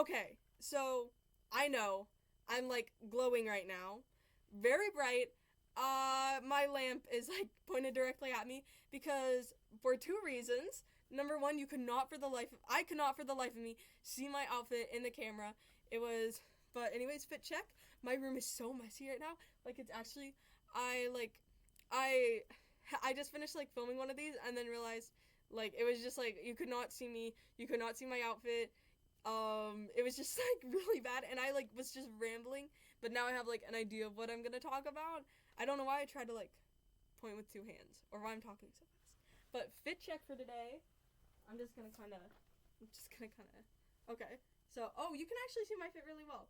Okay, so I know I'm like glowing right now, very bright. My lamp is like pointed directly at me because for two reasons. Number one, I could not for the life of me see my outfit in the camera. It was, but anyways, fit check. My room is so messy right now. Like it's actually, I like, I, I just finished like filming one of these and then realized like it was just like you could not see me, you could not see my outfit. It was just like really bad, and I like was just rambling. But now I have like an idea of what I'm gonna talk about. I don't know why I tried to like point with two hands or why I'm talking so fast. But fit check for today. I'm just gonna kind of. Okay. So you can actually see my fit really well.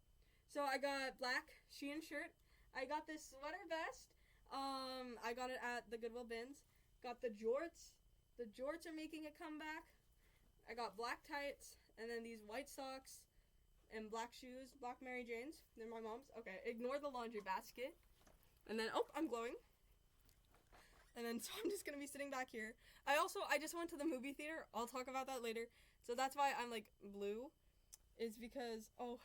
So I got black Shein shirt. I got this sweater vest. I got it at the Goodwill bins. Got the jorts. The jorts are making a comeback. I got black tights and then these white socks and black shoes, black Mary Janes. They're my mom's. Okay, ignore the laundry basket. And then I'm glowing. And then so I'm just gonna be sitting back here. I just went to the movie theater. I'll talk about that later. So that's why I'm like blue. Is because I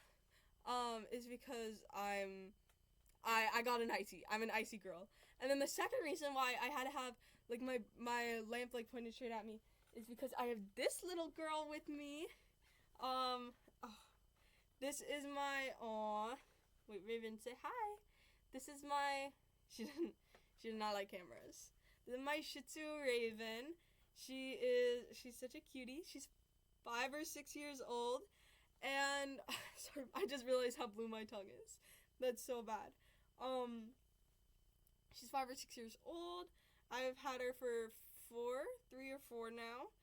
got an icy. I'm an icy girl. And then the second reason why I had to have like my lamp like pointed straight at me is because I have this little girl with me. This is my wait, Raven, say hi. This is my she does not like cameras. This is my Shih Tzu Raven. She's such a cutie. She's 5 or 6 years old, and sorry, I just realized how blue my tongue is. That's so bad. She's 5 or 6 years old. I've had her for 3 or 4 now,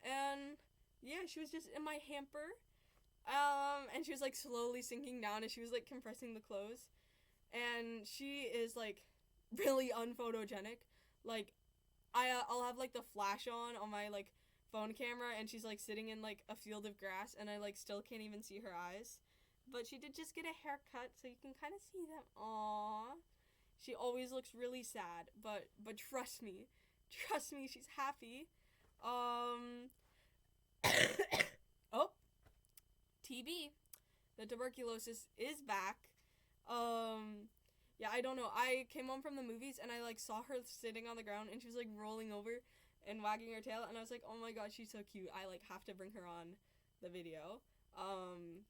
and yeah, she was just in my hamper. And she was like slowly sinking down as she was like compressing the clothes. And she is like really unphotogenic. Like I'll have like the flash on my like phone camera and she's like sitting in like a field of grass and I like still can't even see her eyes. But she did just get a haircut so you can kind of see them. Aww. She always looks really sad, but trust me, she's happy. Oh, TB, the tuberculosis is back. Yeah, I don't know. I came home from the movies and I like saw her sitting on the ground and she was like rolling over and wagging her tail and I was like, oh my god, she's so cute. I like have to bring her on the video.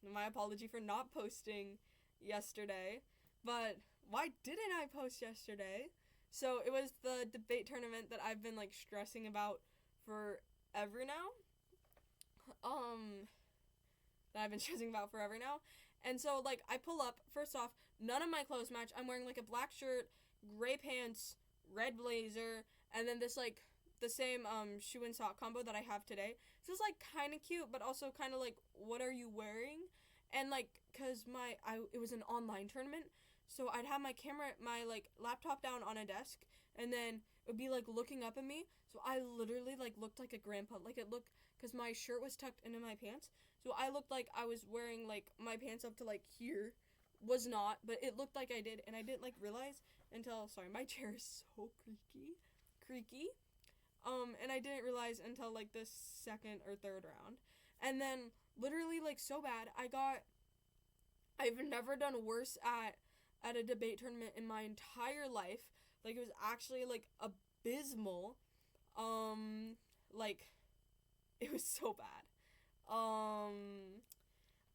My apology for not posting yesterday, but why didn't I post yesterday? So it was the debate tournament that I've been like stressing about forever now. That I've been stressing about forever now. And so like I pull up, first off, none of my clothes match. I'm wearing like a black shirt, gray pants, red blazer, and then this like the same shoe and sock combo that I have today. So it's like kind of cute, but also kind of like, what are you wearing? And like, cause it was an online tournament, so I'd have my camera, my like laptop down on a desk, and then it would be like looking up at me. So I literally like looked like a grandpa. Like it looked, cause my shirt was tucked into my pants, so I looked like I was wearing like my pants up to like here. Was not, but it looked like I did, and I didn't like realize until, sorry, my chair is so creaky. And I didn't realize until like the second or third round. And then literally like so bad, I've never done worse at a debate tournament in my entire life. Like it was actually like abysmal. Like it was so bad.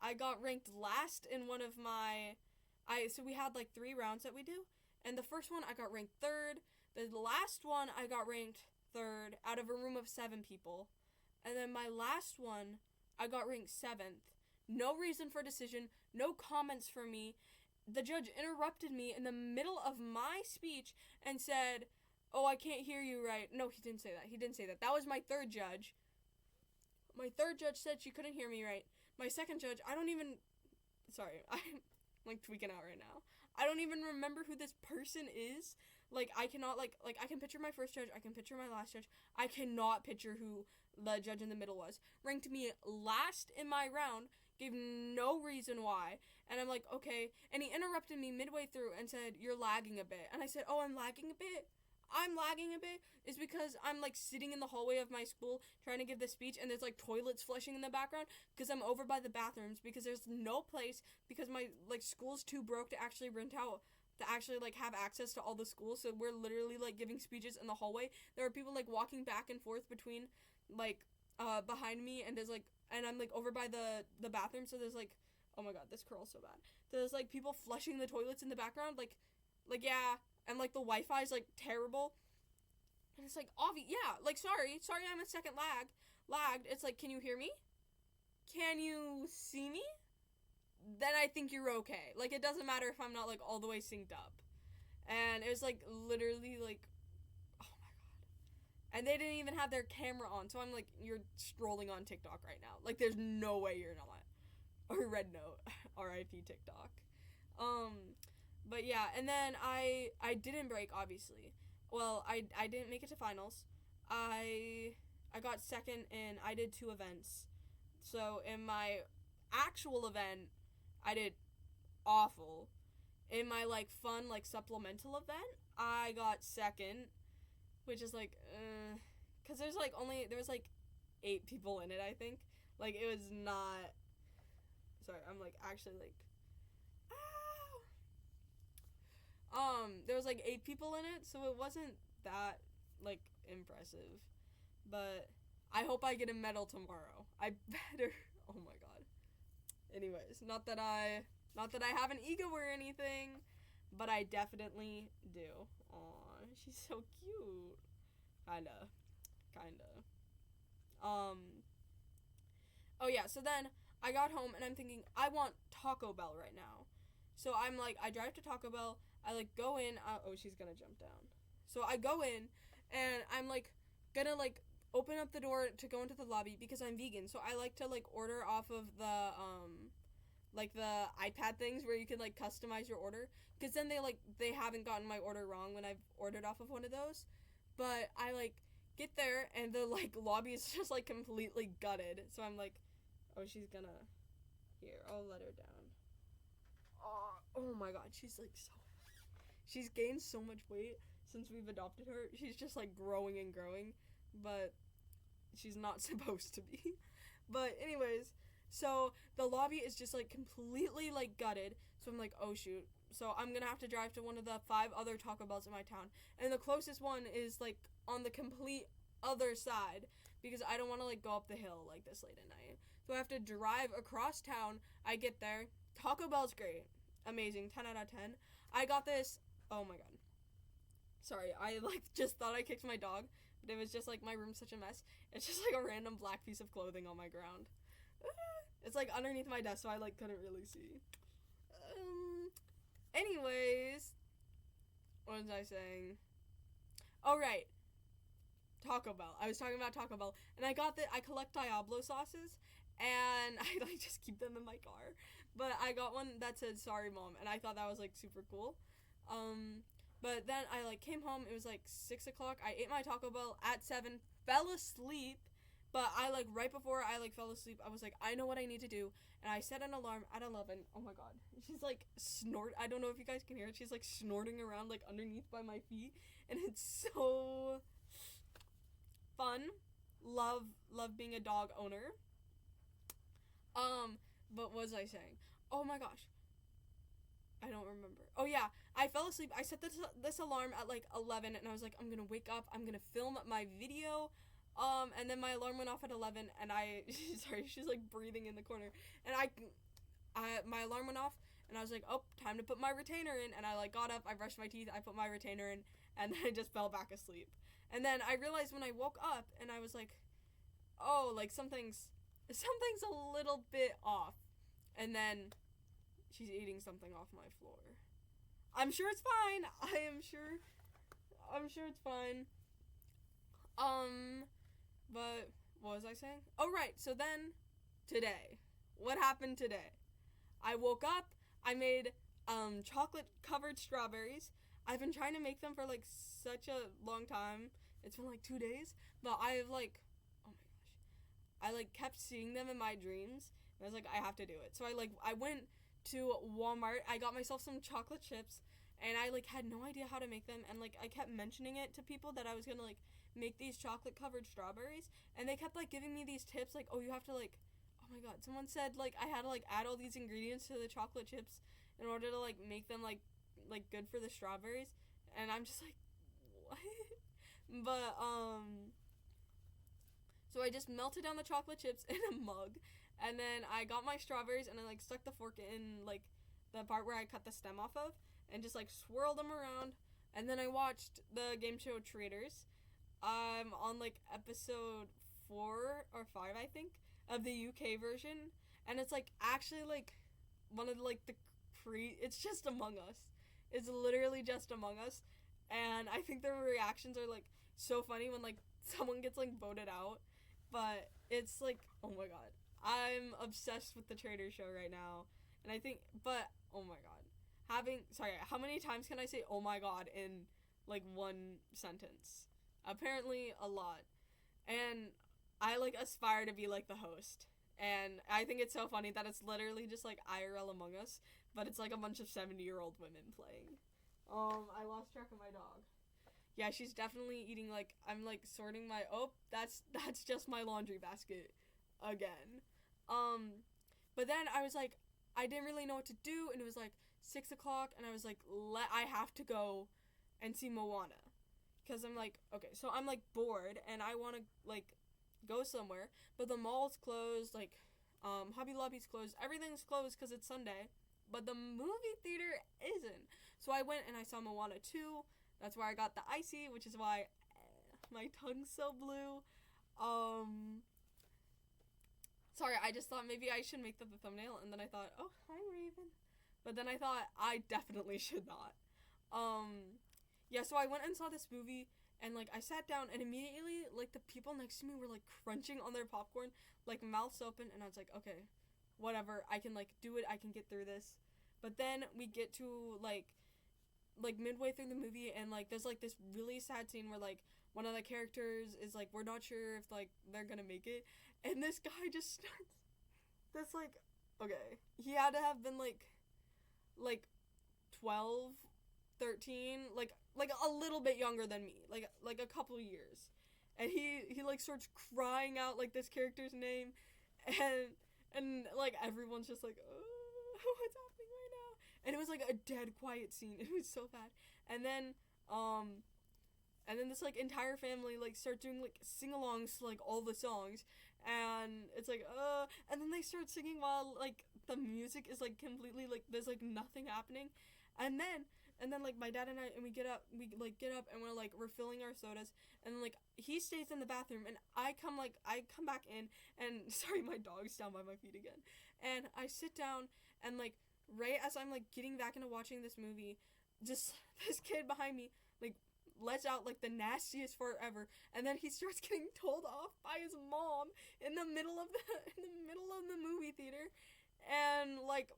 I got ranked last in one of my so we had like 3 rounds that we do, and the first one I got ranked 3rd. The last one I got ranked 3rd out of a room of 7 people. And then my last one I got ranked 7th. No reason for decision, no comments for me. The judge interrupted me in the middle of my speech and said, "Oh, I can't hear you right." No, he didn't say that. That was my 3rd judge. My 3rd judge said she couldn't hear me right. My 2nd judge, I'm like tweaking out right now. I don't even remember who this person is. Like I cannot like I can picture my 1st judge, I can picture my last judge. I cannot picture who the judge in the middle was. Ranked me last in my round, gave no reason why. And I'm like, okay. And he interrupted me midway through and said, "You're lagging a bit." And I said, "Oh, I'm lagging a bit? I'm lagging a bit is because I'm like sitting in the hallway of my school trying to give the speech, and there's like toilets flushing in the background because I'm over by the bathrooms because there's no place, because my like school's too broke to actually rent out, to actually like have access to all the schools. So we're literally like giving speeches in the hallway. There are people like walking back and forth between like behind me, and there's like, and I'm like over by the bathroom, so there's like, oh my god, this curl's so bad. There's like people flushing the toilets in the background, like yeah, and like the Wi-Fi is like terrible, and it's like yeah, like sorry I'm a second lagged. It's like, can you hear me? Can you see me? Then I think you're okay. Like, it doesn't matter if I'm not like all the way synced up. And it was like literally like, oh my god. And they didn't even have their camera on, so I'm like, you're scrolling on TikTok right now. Like, there's no way you're not. Or Red Note, R.I.P. TikTok. But yeah, and then I didn't break, obviously. Well, I didn't make it to finals. I got second, and I did 2 events. So in my actual event, I did awful. In my like fun like supplemental event, I got second, which is like, cause there was like 8 people in it, I think. Like, it was not. Sorry, I'm like actually like, there was like 8 people in it, so it wasn't that like impressive. But I hope I get a medal tomorrow. I better. Oh my god. Anyways, not that I have an ego or anything, but I definitely do. Aw, she's so cute. Kinda. Oh yeah, so then I got home and I'm thinking, I want Taco Bell right now. So I'm like, I drive to Taco Bell, I like go in, oh, she's gonna jump down. So I go in, and I'm like, gonna like open up the door to go into the lobby because I'm vegan. So I like to like order off of the, like the iPad things where you can like customize your order. Because then they haven't gotten my order wrong when I've ordered off of one of those. But I like get there and the like lobby is just like completely gutted. So I'm like, oh, she's gonna, here, I'll let her down. Oh my god, she's like she's gained so much weight since we've adopted her. She's just like growing and growing, but she's not supposed to be. But anyways, so the lobby is just like completely like gutted. So I'm like, oh shoot. So I'm gonna have to drive to one of the 5 other Taco Bells in my town. And the closest one is like on the complete other side because I don't want to like go up the hill like this late at night. So I have to drive across town. I get there. Taco Bell's great. Amazing. 10 out of 10. I got this. Oh my god. Sorry, I like just thought I kicked my dog, but it was just like my room's such a mess. It's just like a random black piece of clothing on my ground. It's like underneath my desk, so I like couldn't really see. Anyways, what was I saying? Oh right, Taco Bell. I was talking about Taco Bell, and I collect Diablo sauces, and I like just keep them in my car. But I got one that said "Sorry, Mom," and I thought that was like super cool. But then I like came home. It was like 6 o'clock. I ate my Taco Bell at 7. Fell asleep. But I like right before I like fell asleep, I was like, I know what I need to do, and I set an alarm at 11. Oh my god, she's like I don't know if you guys can hear it. She's like snorting around like underneath by my feet, and it's so fun. Love being a dog owner. But what was I saying? Oh my gosh, I don't remember. Oh yeah, I fell asleep. I set this alarm at like 11, and I was like, I'm gonna wake up. I'm gonna film my video. And then my alarm went off at 11, and sorry, she's like breathing in the corner, and my alarm went off, and I was like, oh, time to put my retainer in, and I like got up, I brushed my teeth, I put my retainer in, and then I just fell back asleep. And then I realized when I woke up, and I was like, oh, like something's a little bit off, and then she's eating something off my floor. I'm sure it's fine. I'm sure it's fine. But what was I saying? Oh, right. So then, today. What happened today? I woke up. I made, chocolate-covered strawberries. I've been trying to make them for, like, such a long time. It's been, like, 2 days. But I've, like, oh my gosh. I, like, kept seeing them in my dreams. And I was like, I have to do it. So I went to Walmart. I got myself some chocolate chips. and I like had no idea how to make them, and like I kept mentioning it to people that I was gonna like make these chocolate covered strawberries, and they kept like giving me these tips like, oh, you have to like, oh my god, someone said like I had to like add all these ingredients to the chocolate chips in order to like make them like good for the strawberries, and I'm just like, what? But so I just melted down the chocolate chips in a mug, and then I got my strawberries and I like stuck the fork in like the part where I cut the stem off of, and just like swirled them around. And then I watched the game show Traders. I'm on like episode 4 or 5, I think, of the UK version, and it's like actually like one of like the it's just Among Us. It's literally just Among Us, and I think their reactions are like so funny when like someone gets like voted out. But it's like, oh my god, I'm obsessed with the Trader Show right now, and I think, but oh my god, how many times can I say oh my god in like one sentence? Apparently a lot. And I like aspire to be like the host, and I think it's so funny that it's literally just like IRL Among Us, but it's like a bunch of 70-year-old women playing. I lost track of my dog. Yeah, she's definitely eating, like, I'm, like, sorting my, that's just my laundry basket again. But then I was, like, I didn't really know what to do, and it was, like, 6 o'clock, and I was, like, I have to go and see Moana. Because I'm, like, okay, so I'm, like, bored, and I want to, like, go somewhere, but the mall's closed, like, Hobby Lobby's closed, everything's closed because it's Sunday, but the movie theater isn't. So I went and I saw Moana 2. That's where I got the icy, which is why my tongue's so blue. Sorry, I just thought maybe I should make that the thumbnail, and then I thought, oh, hi, Raven. But then I thought I definitely should not. Yeah, so I went and saw this movie, and, like, I sat down, and immediately, like, the people next to me were, like, crunching on their popcorn, like, mouths open, and I was like, okay, whatever, I can, like, do it, I can get through this. But then we get to, like midway through the movie, and like there's like this really sad scene where like one of the characters is like, we're not sure if like they're gonna make it, and this guy just starts this like, okay, he had to have been like 12, 13, like a little bit younger than me, like a couple years, and he like starts crying out like this character's name, and like everyone's just like, what's happening right now? And it was like a dead quiet scene. It was so bad. And then this like entire family like start doing like sing-alongs to like all the songs, and it's like and then they start singing while like the music is like completely like there's like nothing happening, and then like my dad and we get up and we're like refilling our sodas, and like he stays in the bathroom, and I come back in, and sorry, my dog's down by my feet again, and I sit down, and like right as I'm like getting back into watching this movie, just this kid behind me like lets out like the nastiest fart ever, and then he starts getting told off by his mom in the middle of the movie theater, and like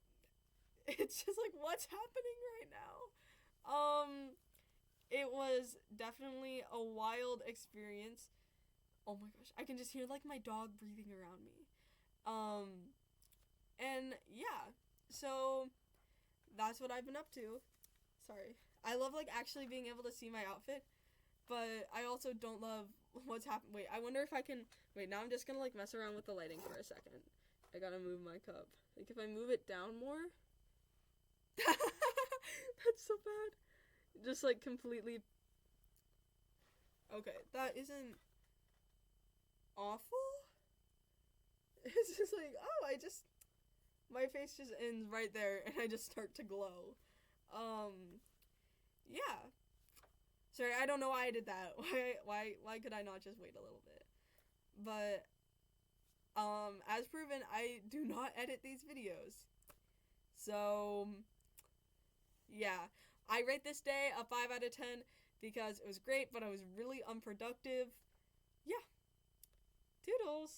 it's just like, what's happening right now? It was definitely a wild experience. Oh my gosh, I can just hear like my dog breathing around me. And yeah, so that's what I've been up to. Sorry. I love like actually being able to see my outfit, but I also don't love what's happened. Wait, I wonder if I can, now I'm just gonna like mess around with the lighting for a second. I gotta move my cup. Like if I move it down more, that's so bad. Just like completely, okay, that isn't awful. It's just like, my face just ends right there, and I just start to glow. Yeah. Sorry, I don't know why I did that. Why could I not just wait a little bit? But, as proven, I do not edit these videos. So, yeah. I rate this day a 5 out of 10 because it was great, but I was really unproductive. Yeah. Toodles.